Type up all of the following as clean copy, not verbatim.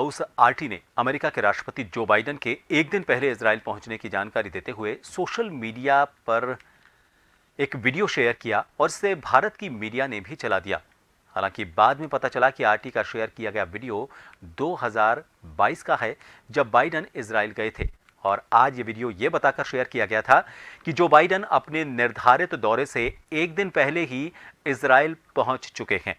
House RT ने America के राष्ट्रपति जो बाइडेन के एक दिन पहले इजराइल पहुंचने की जानकारी देते हुए सोशल मीडिया पर एक वीडियो शेयर किया और इसे भारत की मीडिया ने भी चला दिया। हालांकि बाद में पता चला कि आरटी का शेयर किया गया वीडियो 2022 का है, जब बाइडेन इजराइल गए थे। और आज ये वीडियो ये बताकर शेयर किया गया था कि जो बाइडेन अपने निर्धारित दौरे से एक दिन पहले ही इजराइल पहुंच चुके हैं।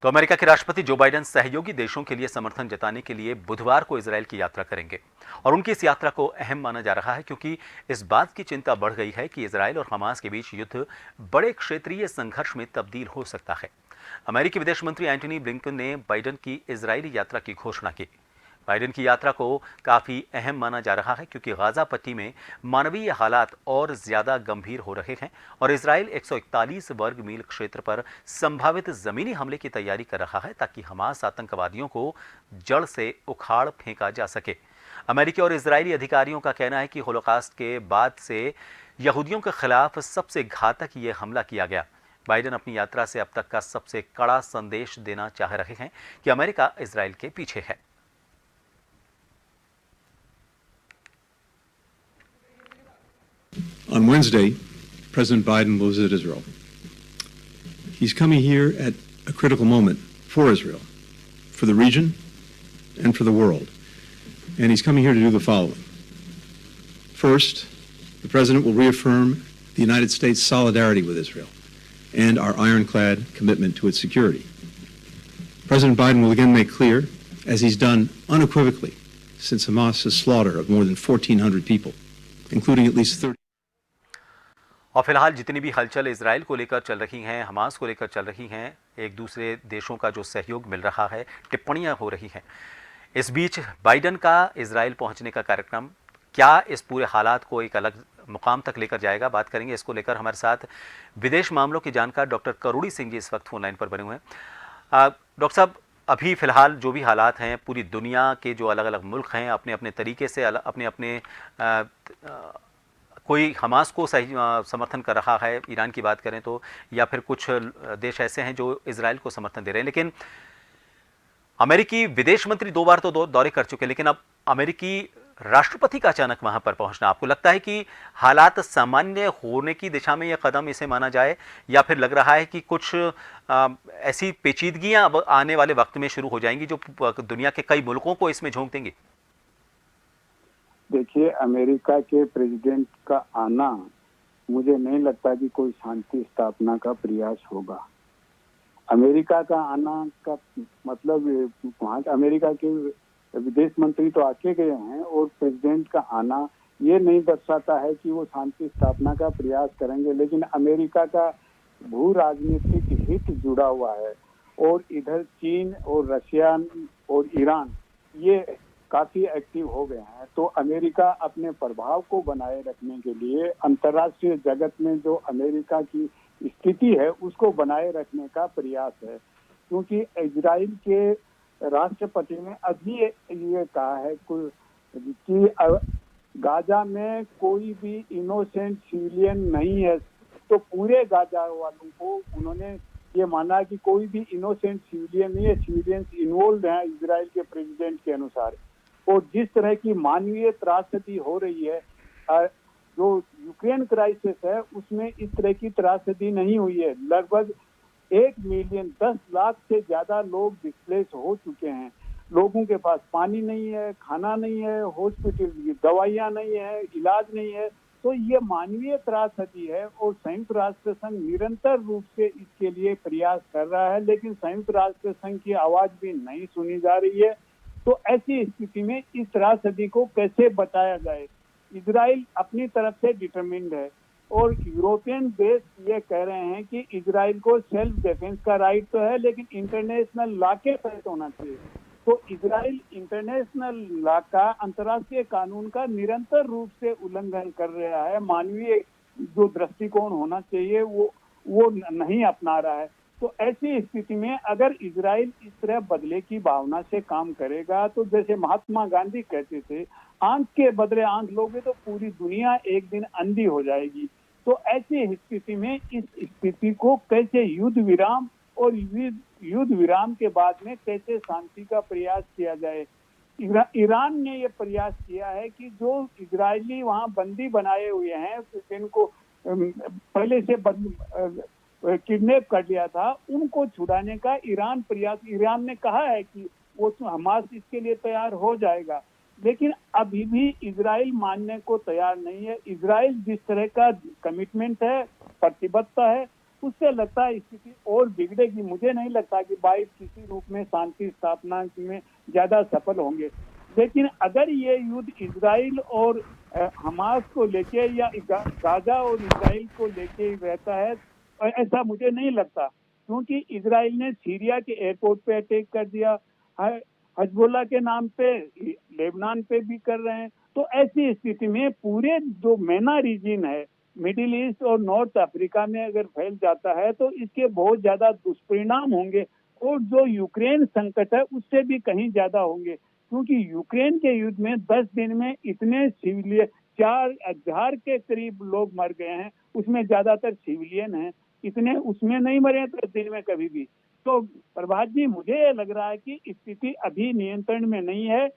तो अमेरिका के राष्ट्रपति जो बाइडेन सहयोगी देशों के लिए समर्थन जताने के लिए बुधवार को इजराइल की यात्रा करेंगे और उनकी इस यात्रा को अहम माना जा रहा है, क्योंकि इस बात की चिंता बढ़ गई है कि इजराइल और हमास के बीच युद्ध बड़े क्षेत्रीय संघर्ष में तब्दील हो सकता है। अमेरिकी विदेश मंत्री एंटनी ब्लिंकन ने बाइडेन की इजरायली यात्रा की घोषणा की। बाइडेन की यात्रा को काफी अहम माना जा रहा है, क्योंकि गाजा पट्टी में मानवीय हालात और ज्यादा गंभीर हो रहे हैं और इजराइल 141 वर्ग मील क्षेत्र पर संभावित जमीनी हमले की तैयारी कर रहा है, ताकि हमास आतंकवादियों को जड़ से उखाड़ फेंका जा सके। अमेरिकी और इजरायली अधिकारियों का कहना है कि होलोकॉस्ट के बाद से यहूदियों के खिलाफ सबसे घातक ये हमला किया गया। बाइडेन अपनी यात्रा से अब तक का सबसे कड़ा संदेश देना चाह रहे हैं कि अमेरिका इजराइल के पीछे है। On Wednesday, President Biden will visit Israel. He's coming here at a critical moment for Israel, for the region, and for the world. And he's coming here to do the following. First, the President will reaffirm the United States' solidarity with Israel and our ironclad commitment to its security. President Biden will again make clear, as he's done unequivocally since Hamas's slaughter of more than 1,400 people, including at least 30. और फिलहाल जितनी भी हलचल Israel को लेकर चल रही हैं, हमास को लेकर चल रही हैं, एक दूसरे देशों का जो सहयोग मिल रहा है, टिप्पणियां हो रही हैं, इस बीच बाइडेन का इजराइल पहुंचने का कार्यक्रम क्या इस पूरे हालात को एक अलग मुकाम तक लेकर जाएगा, बात करेंगे। इसको लेकर हमारे साथ विदेश मामलों के जानकार डॉक्टर करुड़ी सिंह जी इस वक्त फोन लाइन पर बने हुए हैं। डॉक्टर साहब, अभी फिलहाल जो भी हालात हैं, पूरी दुनिया के जो अलग अलग मुल्क हैं अपने अपने तरीके से अपने अपने कोई हमास को सही समर्थन कर रहा है, ईरान की बात करें तो, या फिर कुछ देश ऐसे हैं जो इजराइल को समर्थन दे रहे हैं। लेकिन अमेरिकी विदेश मंत्री 2 बार तो दौरे कर चुके हैं, लेकिन अब अमेरिकी राष्ट्रपति का अचानक वहां पर पहुंचना, आपको लगता है कि हालात सामान्य होने की दिशा में यह कदम इसे माना जाए, या फिर लग रहा है कि कुछ ऐसी पेचीदगियां अब आने वाले वक्त में शुरू हो जाएंगी जो दुनिया के कई मुल्कों को इसमें झोंक देंगी? देखिए, अमेरिका के प्रेसिडेंट का आना मुझे नहीं लगता कि कोई शांति स्थापना का प्रयास होगा। अमेरिका का आना का मतलब वहाँ अमेरिका के विदेश मंत्री तो आके गए हैं, और प्रेसिडेंट का आना ये नहीं दर्शाता है कि वो शांति स्थापना का प्रयास करेंगे। लेकिन अमेरिका का भू राजनीतिक हित जुड़ा हुआ है, और इधर चीन और रशिया और ईरान ये काफी एक्टिव हो गए हैं। तो अमेरिका अपने प्रभाव को बनाए रखने के लिए अंतर्राष्ट्रीय जगत में जो अमेरिका की स्थिति है उसको बनाए रखने का प्रयास है, क्योंकि इजराइल के राष्ट्रपति ने अभी ये कहा है कि गाजा में कोई भी इनोसेंट सिविलियन नहीं है। तो पूरे गाजा वालों को उन्होंने ये माना कि कोई भी इनोसेंट सिविलियन नहीं है, सिविलियंस इन्वॉल्व हैं इजराइल के प्रेसिडेंट के अनुसार। और जिस तरह की मानवीय त्रासदी हो रही है, जो यूक्रेन क्राइसिस है उसमें इस तरह की त्रासदी नहीं हुई है। लगभग 1 मिलियन 10 लाख से ज्यादा लोग डिस्प्लेस हो चुके हैं। लोगों के पास पानी नहीं है, खाना नहीं है, हॉस्पिटल की दवाइयाँ नहीं है, इलाज नहीं है। तो ये मानवीय त्रासदी है, और संयुक्त राष्ट्र संघ निरंतर रूप से इसके लिए प्रयास कर रहा है, लेकिन संयुक्त राष्ट्र संघ की आवाज भी नहीं सुनी जा रही है। तो ऐसी स्थिति में इस त्रासदी को कैसे बचाया जाए? इजराइल अपनी तरफ से डिटरमिन्ड है, और यूरोपियन देश ये कह रहे हैं कि इजराइल को सेल्फ डिफेंस का राइट तो है, लेकिन इंटरनेशनल लॉ के तहत होना चाहिए। तो इजराइल इंटरनेशनल लॉ का, अंतर्राष्ट्रीय कानून का निरंतर रूप से उल्लंघन कर रहा है। मानवीय जो दृष्टिकोण होना चाहिए वो नहीं अपना रहा है। तो ऐसी स्थिति में अगर इजराइल इस तरह बदले की भावना से काम करेगा, तो जैसे महात्मा गांधी कहते थे, आंख के बदले आंख लोगे तो पूरी दुनिया एक दिन अंधी हो जाएगी। तो ऐसी स्थिति में इस स्थिति को कैसे युद्ध विराम और युद्ध विराम के बाद में कैसे शांति का प्रयास किया जाए। ईरान ने ये प्रयास किया है कि जो इजरायली वहां बंदी बनाए हुए हैं, जिनको पहले से किडनैप कर लिया था, उनको छुड़ाने का ईरान ने कहा है कि वो हमास इसके लिए तैयार हो जाएगा, लेकिन अभी भी इजराइल मानने को तैयार नहीं है। इजराइल जिस तरह का कमिटमेंट है, प्रतिबद्धता है, उससे लगता है स्थिति और बिगड़ेगी। मुझे नहीं लगता कि बाइडेन किसी रूप में शांति स्थापना में ज्यादा सफल होंगे। लेकिन अगर ये युद्ध इजराइल और हमास को लेके या गाजा और इजराइल को लेके रहता है, ऐसा मुझे नहीं लगता, क्योंकि इजराइल ने सीरिया के एयरपोर्ट पे अटैक कर दिया, हिजबुल्लाह के नाम पे लेबनान पे भी कर रहे हैं। तो ऐसी स्थिति में पूरे जो MENA रीजन है, मिडिल ईस्ट और नॉर्थ अफ्रीका में अगर फैल जाता है तो इसके बहुत ज्यादा दुष्परिणाम होंगे, और जो यूक्रेन संकट है उससे भी कहीं ज्यादा होंगे, क्योंकि यूक्रेन के युद्ध में 10 दिन में इतने सिविलियन 4,000 के करीब लोग मर गए हैं, उसमें ज्यादातर सिविलियन हैं, इतने उसमें नहीं मरे 10 दिन में कभी भी। तो प्रभात जी, मुझे ये लग रहा है कि स्थिति अभी नियंत्रण में नहीं है।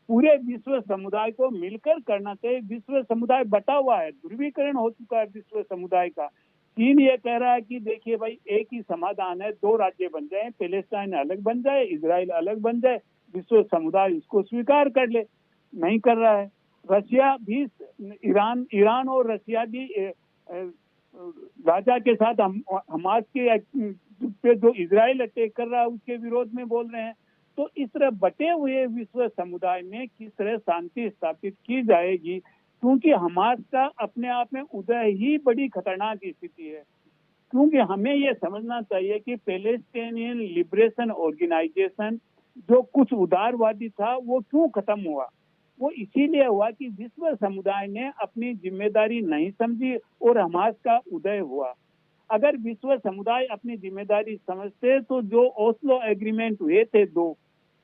पूरे विश्व समुदाय को मिलकर करना चाहिए। विश्व समुदाय बटा हुआ है, ध्रुवीकरण हो चुका है विश्व समुदाय का। चीन ये कह रहा है कि देखिए भाई, एक ही समाधान है, 2 राज्य बन जाए, पैलेस्टाइन अलग बन जाए, इजराइल अलग बन जाए, विश्व समुदाय इसको स्वीकार कर ले। नहीं कर रहा है। रशिया भी, ईरान और रशिया भी गाजा के साथ हमास के पे जो इजराइल अटैक कर रहा है उसके विरोध में बोल रहे हैं। तो इस तरह बटे हुए विश्व समुदाय में किस तरह शांति स्थापित की जाएगी, क्योंकि हमास का अपने आप में उदय ही बड़ी खतरनाक स्थिति है। क्योंकि हमें यह समझना चाहिए कि पैलेस्टीनियन लिबरेशन ऑर्गेनाइजेशन जो कुछ उदारवादी था, वो क्यों खत्म हुआ? वो इसीलिए हुआ कि विश्व समुदाय ने अपनी जिम्मेदारी नहीं समझी और हमास का उदय हुआ। अगर विश्व समुदाय अपनी जिम्मेदारी समझते तो जो ओस्लो एग्रीमेंट हुए थे 2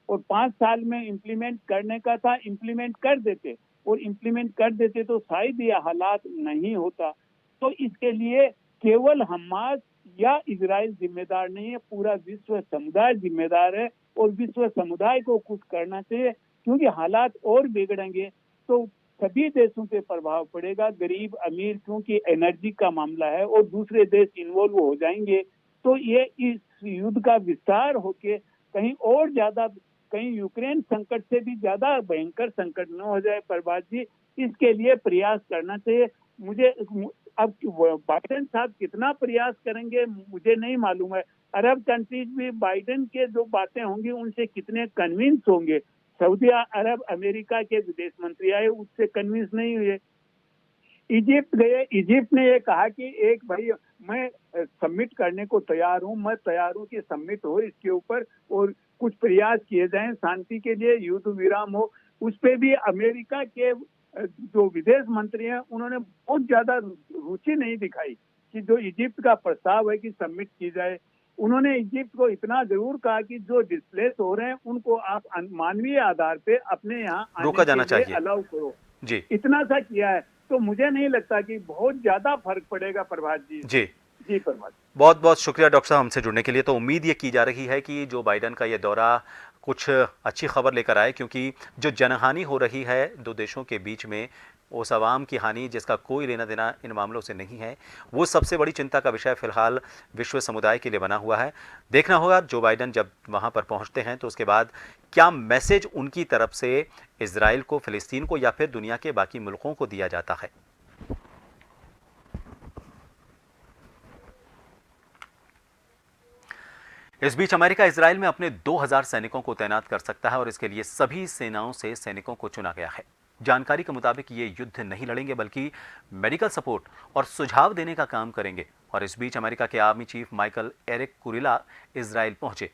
और 5 साल में इम्प्लीमेंट करने का था, इम्प्लीमेंट कर देते, और इम्प्लीमेंट कर देते तो शायद यह हालात नहीं होता। तो इसके लिए केवल हमास या इजराइल जिम्मेदार नहीं है, पूरा विश्व समुदाय जिम्मेदार है, और विश्व समुदाय को कुछ करना चाहिए, क्योंकि हालात और बिगड़ेंगे तो सभी देशों पे प्रभाव पड़ेगा, गरीब अमीर, क्योंकि एनर्जी का मामला है और दूसरे देश इन्वॉल्व हो जाएंगे। तो ये इस युद्ध का विस्तार होके कहीं और ज्यादा, कहीं यूक्रेन संकट से भी ज्यादा भयंकर संकट न हो जाए। प्रभात जी, इसके लिए प्रयास करना चाहिए। मुझे अब बाइडेन साहब कितना प्रयास करेंगे मुझे नहीं मालूम है। अरब कंट्रीज भी बाइडेन के जो बातें होंगी उनसे कितने कन्विंस होंगे। सऊदी अरब अमेरिका के विदेश मंत्री आए, उससे कन्विंस नहीं हुए। इजिप्ट गए, इजिप्ट ने ये कहा कि एक भाई मैं सबमिट करने को तैयार हूं, मैं तैयार हूं कि सबमिट हो इसके ऊपर और कुछ प्रयास किए जाएं शांति के लिए, युद्ध विराम हो। उस पे भी अमेरिका के जो विदेश मंत्री हैं उन्होंने बहुत ज्यादा रुचि नहीं दिखाई कि जो इजिप्ट का प्रस्ताव है कि सबमिट की जाए। उन्होंने इजिप्ट को इतना जरूर कहा कि जो डिस्प्लेस हो रहे हैं उनको आप मानवीय आधार पे अपने यहाँ रोका जाना चाहिए, अलाउ करो जी। इतना सा किया है। तो मुझे नहीं लगता कि बहुत ज्यादा फर्क पड़ेगा प्रभात जी। जी जी प्रभात, बहुत बहुत शुक्रिया डॉक्टर साहब हमसे जुड़ने के लिए। तो उम्मीद ये की जा रही है कि जो बाइडेन का ये दौरा कुछ अच्छी खबर लेकर आए, क्योंकि जो जनहानि हो रही है 2 देशों के बीच में, उस आवाम की हानि जिसका कोई लेना देना इन मामलों से नहीं है, वो सबसे बड़ी चिंता का विषय फिलहाल विश्व समुदाय के लिए बना हुआ है। देखना होगा जो बाइडेन जब वहाँ पर पहुँचते हैं तो उसके बाद क्या मैसेज उनकी तरफ से इजराइल को, फिलिस्तीन को या फिर दुनिया के बाकी मुल्कों को दिया जाता है। इस बीच अमेरिका इजराइल में अपने 2000 सैनिकों को तैनात कर सकता है और इसके लिए सभी सेनाओं से सैनिकों को चुना गया है। जानकारी के मुताबिक ये युद्ध नहीं लड़ेंगे बल्कि मेडिकल सपोर्ट और सुझाव देने का काम करेंगे। और इस बीच अमेरिका के army chief Michael Erik Kurilla Israel पहुंचे